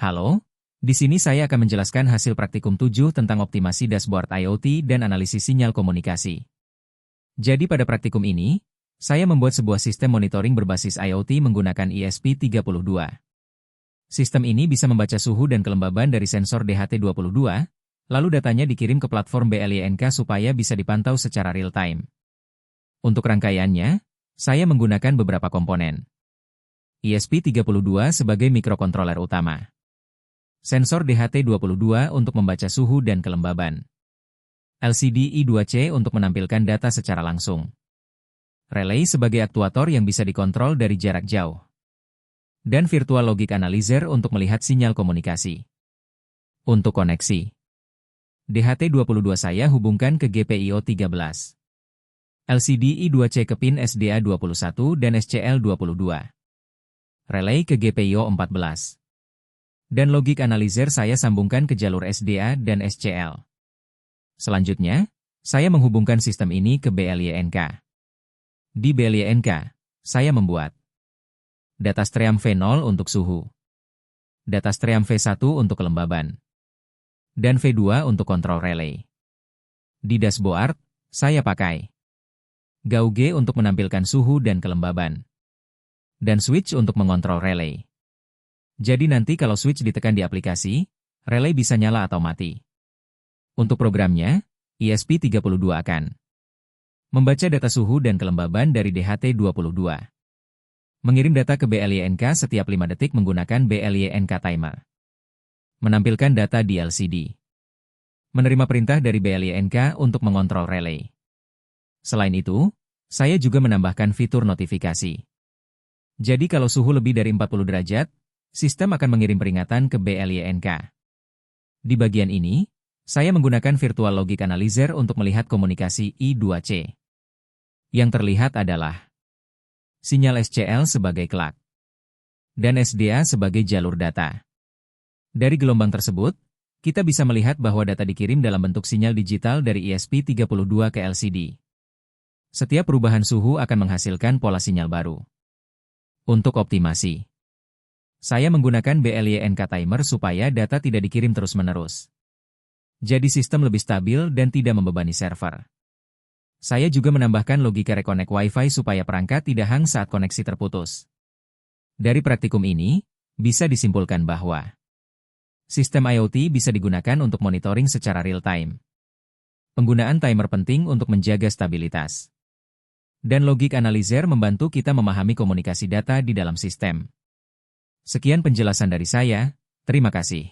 Halo, di sini saya akan menjelaskan hasil praktikum 7 tentang optimasi dashboard IoT dan analisis sinyal komunikasi. Jadi pada praktikum ini, saya membuat sebuah sistem monitoring berbasis IoT menggunakan ESP32. Sistem ini bisa membaca suhu dan kelembaban dari sensor DHT22, lalu datanya dikirim ke platform BLYNK supaya bisa dipantau secara real-time. Untuk rangkaiannya, saya menggunakan beberapa komponen. ESP32 sebagai mikrokontroler utama. Sensor DHT22 untuk membaca suhu dan kelembaban. LCD I2C untuk menampilkan data secara langsung. Relay sebagai aktuator yang bisa dikontrol dari jarak jauh. Dan Virtual Logic Analyzer untuk melihat sinyal komunikasi. Untuk koneksi, DHT22 saya hubungkan ke GPIO 13. LCD I2C ke pin SDA21 dan SCL22. Relay ke GPIO 14. Dan Logic Analyzer saya sambungkan ke jalur SDA dan SCL. Selanjutnya, saya menghubungkan sistem ini ke BLYNK. Di BLYNK, saya membuat data stream V0 untuk suhu, data stream V1 untuk kelembaban, dan V2 untuk kontrol relay. Di dashboard, saya pakai gauge untuk menampilkan suhu dan kelembaban, dan switch untuk mengontrol relay. Jadi nanti kalau switch ditekan di aplikasi, relay bisa nyala atau mati. Untuk programnya, ESP32 akan membaca data suhu dan kelembaban dari DHT22. Mengirim data ke BLYNK setiap 5 detik menggunakan BLYNK timer. Menampilkan data di LCD. Menerima perintah dari BLYNK untuk mengontrol relay. Selain itu, saya juga menambahkan fitur notifikasi. Jadi kalau suhu lebih dari 40 derajat, sistem akan mengirim peringatan ke BLYNK. Di bagian ini, saya menggunakan Virtual Logic Analyzer untuk melihat komunikasi I2C. Yang terlihat adalah sinyal SCL sebagai clock dan SDA sebagai jalur data. Dari gelombang tersebut, kita bisa melihat bahwa data dikirim dalam bentuk sinyal digital dari ESP32 ke LCD. Setiap perubahan suhu akan menghasilkan pola sinyal baru. Untuk optimasi, saya menggunakan BLYNK timer supaya data tidak dikirim terus-menerus. Jadi sistem lebih stabil dan tidak membebani server. Saya juga menambahkan logika reconnect Wi-Fi supaya perangkat tidak hang saat koneksi terputus. Dari praktikum ini, bisa disimpulkan bahwa sistem IoT bisa digunakan untuk monitoring secara real-time. Penggunaan timer penting untuk menjaga stabilitas. Dan Logic Analyzer membantu kita memahami komunikasi data di dalam sistem. Sekian penjelasan dari saya, terima kasih.